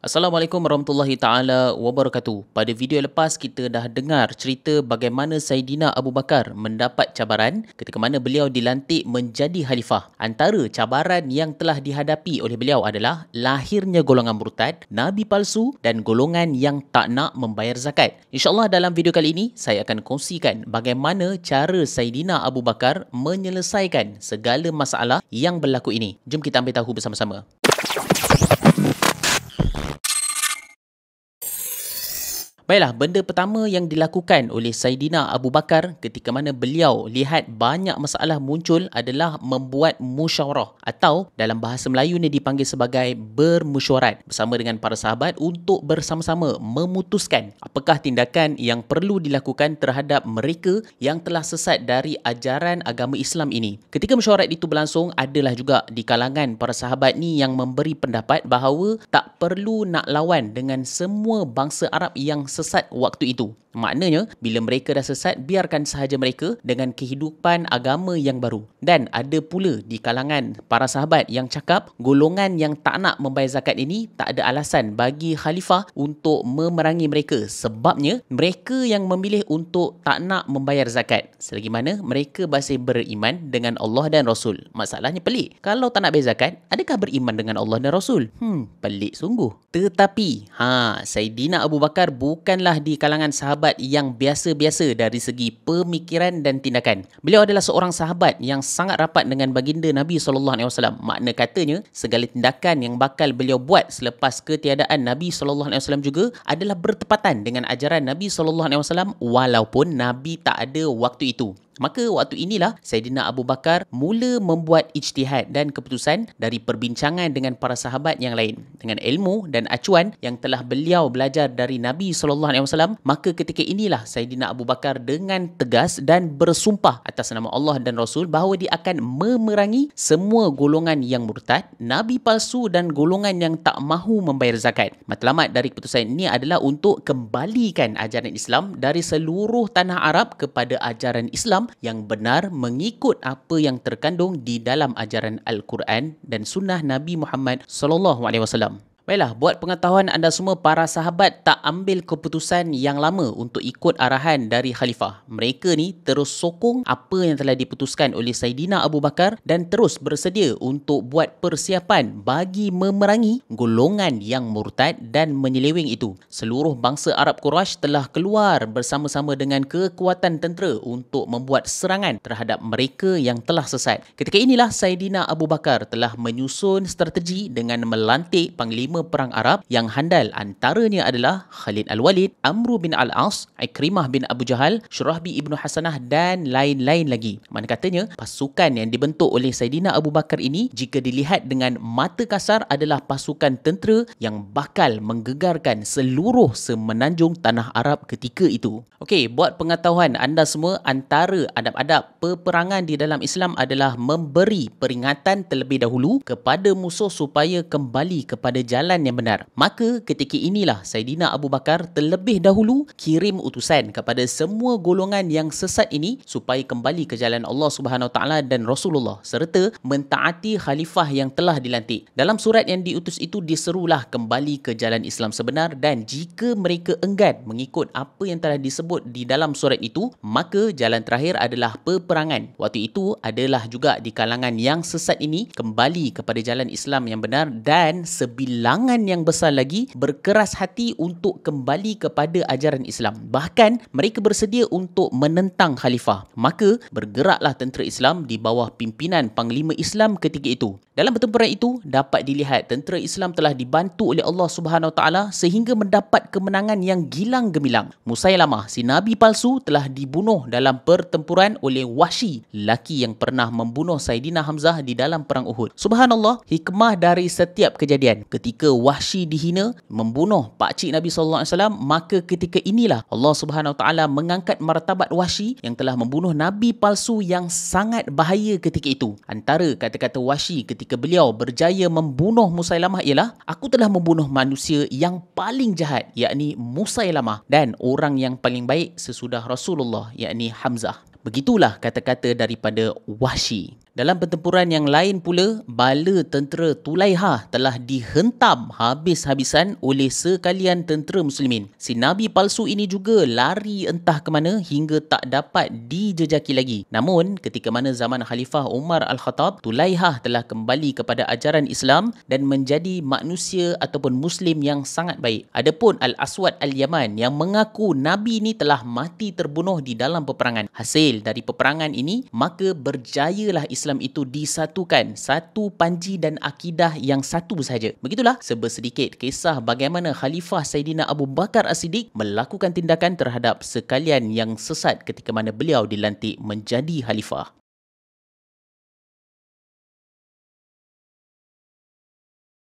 Assalamualaikum warahmatullahi taala wabarakatuh. Pada video lepas kita dah dengar cerita bagaimana Saidina Abu Bakar mendapat cabaran ketika mana beliau dilantik menjadi khalifah. Antara cabaran yang telah dihadapi oleh beliau adalah lahirnya golongan murtad, nabi palsu dan golongan yang tak nak membayar zakat. InsyaAllah dalam video kali ini saya akan kongsikan bagaimana cara Saidina Abu Bakar menyelesaikan segala masalah yang berlaku ini. Jom kita ambil tahu bersama-sama. Baiklah, benda pertama yang dilakukan oleh Saidina Abu Bakar ketika mana beliau lihat banyak masalah muncul adalah membuat musyawarah atau dalam bahasa Melayu ni dipanggil sebagai bermesyuarat bersama dengan para sahabat untuk bersama-sama memutuskan apakah tindakan yang perlu dilakukan terhadap mereka yang telah sesat dari ajaran agama Islam ini. Ketika mesyuarat itu berlangsung, adalah juga di kalangan para sahabat ni yang memberi pendapat bahawa tak perlu nak lawan dengan semua bangsa Arab yang sesat waktu itu. Maknanya, bila mereka dah sesat, biarkan sahaja mereka dengan kehidupan agama yang baru. Dan ada pula di kalangan para sahabat yang cakap golongan yang tak nak membayar zakat ini tak ada alasan bagi khalifah untuk memerangi mereka. Sebabnya, mereka yang memilih untuk tak nak membayar zakat. Selagi mana mereka masih beriman dengan Allah dan Rasul. Masalahnya pelik. Kalau tak nak bayar zakat, adakah beriman dengan Allah dan Rasul? Pelik sungguh. Tetapi, Saidina Abu Bakar bukanlah di kalangan sahabat yang biasa-biasa dari segi pemikiran dan tindakan. Beliau adalah seorang sahabat yang sangat rapat dengan baginda Nabi SAW. Makna katanya, segala tindakan yang bakal beliau buat selepas ketiadaan Nabi SAW juga adalah bertepatan dengan ajaran Nabi SAW walaupun Nabi tak ada waktu itu. Maka waktu inilah Saidina Abu Bakar mula membuat ijtihad dan keputusan dari perbincangan dengan para sahabat yang lain. Dengan ilmu dan acuan yang telah beliau belajar dari Nabi SAW, maka ketika inilah Saidina Abu Bakar dengan tegas dan bersumpah atas nama Allah dan Rasul bahawa dia akan memerangi semua golongan yang murtad, nabi palsu dan golongan yang tak mahu membayar zakat. Matlamat dari keputusan ini adalah untuk kembalikan ajaran Islam dari seluruh tanah Arab kepada ajaran Islam yang benar mengikut apa yang terkandung di dalam ajaran Al-Quran dan sunnah Nabi Muhammad SAW. Baiklah, buat pengetahuan anda semua, para sahabat tak ambil keputusan yang lama untuk ikut arahan dari khalifah. Mereka ni terus sokong apa yang telah diputuskan oleh Saidina Abu Bakar dan terus bersedia untuk buat persiapan bagi memerangi golongan yang murtad dan menyeleweng itu. Seluruh bangsa Arab Quraisy telah keluar bersama-sama dengan kekuatan tentera untuk membuat serangan terhadap mereka yang telah sesat. Ketika inilah Saidina Abu Bakar telah menyusun strategi dengan melantik panglima perang Arab yang handal, antaranya adalah Khalid Al-Walid, Amru bin Al-As, Ikrimah bin Abu Jahal, Syurahbi ibnu Hasanah dan lain-lain lagi. Mana katanya, pasukan yang dibentuk oleh Saidina Abu Bakar ini jika dilihat dengan mata kasar adalah pasukan tentera yang bakal menggegarkan seluruh semenanjung tanah Arab ketika itu. Okey, buat pengetahuan anda semua, antara adab-adab peperangan di dalam Islam adalah memberi peringatan terlebih dahulu kepada musuh supaya kembali kepada jalan yang benar. Maka ketika inilah Saidina Abu Bakar terlebih dahulu kirim utusan kepada semua golongan yang sesat ini supaya kembali ke jalan Allah Subhanahu Taala dan Rasulullah serta mentaati khalifah yang telah dilantik. Dalam surat yang diutus itu diserulah kembali ke jalan Islam sebenar, dan jika mereka enggan mengikut apa yang telah disebut di dalam surat itu, maka jalan terakhir adalah peperangan. Waktu itu adalah juga di kalangan yang sesat ini kembali kepada jalan Islam yang benar, dan sebilangan yang besar lagi berkeras hati untuk kembali kepada ajaran Islam. Bahkan mereka bersedia untuk menentang khalifah. Maka bergeraklah tentera Islam di bawah pimpinan Panglima Islam ketika itu. Dalam pertempuran itu dapat dilihat tentera Islam telah dibantu oleh Allah Subhanahu Taala sehingga mendapat kemenangan yang gilang gemilang. Musailamah, si nabi palsu, telah dibunuh dalam pertempuran oleh Wahsy, lelaki yang pernah membunuh Saidina Hamzah di dalam perang Uhud. Subhanallah, hikmah dari setiap kejadian. Ketika Wahsy dihina, membunuh pakcik Nabi SAW, maka ketika inilah Allah Subhanahu Taala mengangkat martabat Wahsy yang telah membunuh nabi palsu yang sangat bahaya ketika itu. Antara kata-kata Wahsy ketika beliau berjaya membunuh Musailamah ialah, aku telah membunuh manusia yang paling jahat, yakni Musailamah, dan orang yang paling baik sesudah Rasulullah, yakni Hamzah. Begitulah kata-kata daripada Wahsy. Dalam pertempuran yang lain pula, bala tentera Tulaihah telah dihentam habis-habisan oleh sekalian tentera muslimin. Si Nabi palsu ini juga lari entah ke mana hingga tak dapat dijejaki lagi. Namun, ketika mana zaman Khalifah Umar Al-Khattab, Tulaihah telah kembali kepada ajaran Islam dan menjadi manusia ataupun muslim yang sangat baik. Adapun Al-Aswad Al-Yaman yang mengaku Nabi ni telah mati terbunuh di dalam peperangan. Hasil dari peperangan ini, maka berjayalah Islam itu disatukan, satu panji dan akidah yang satu sahaja. Begitulah sebersedikit kisah bagaimana Khalifah Saidina Abu Bakar As-Siddiq melakukan tindakan terhadap sekalian yang sesat ketika mana beliau dilantik menjadi khalifah.